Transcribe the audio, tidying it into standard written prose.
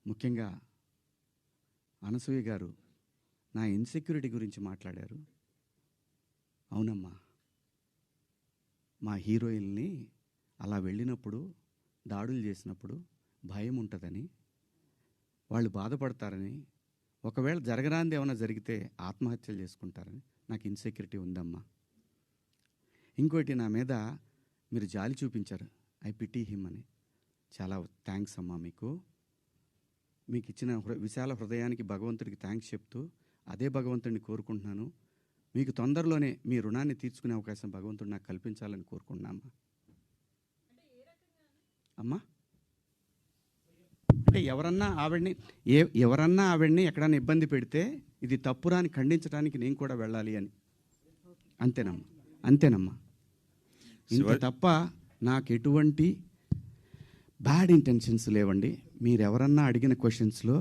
ముఖ్యంగా అనసూయ గారు నా ఇన్సెక్యూరిటీ గురించి మాట్లాడారు. అవునమ్మా, మా హీరోయిన్ని అలా వెళ్ళినప్పుడు దాడులు చేసినప్పుడు భయం ఉంటుందని, వాళ్ళు బాధపడతారని, ఒకవేళ జరగరాంది ఏమైనా జరిగితే ఆత్మహత్యలు చేసుకుంటారని నాకు ఇన్సెక్యూరిటీ ఉందమ్మా. ఇంకోటి, నా మీద మీరు జాలి చూపించారు, ఐ పిటీ హిమ్ అని. చాలా థ్యాంక్స్ అమ్మా. మీకు ఇచ్చిన విశాల హృదయానికి భగవంతుడికి థ్యాంక్స్ చెప్తూ అదే భగవంతుడిని కోరుకుంటున్నాను. మీకు తొందరలోనే మీ రుణాన్ని తీర్చుకునే అవకాశం భగవంతుడు నాకు కల్పించాలని కోరుకుంటున్నామ్మా. అమ్మా, అంటే ఎవరన్నా ఆవిడ్ని ఎక్కడన్నా ఇబ్బంది పెడితే ఇది తప్పురాని ఖండించడానికి నేను కూడా వెళ్ళాలి అని. అంతేనమ్మా. ఇంత తప్ప నాకు ఎటువంటి బ్యాడ్ ఇంటెన్షన్స్ లేవండి. మీరెవరన్నా అడిగిన క్వశ్చన్స్లో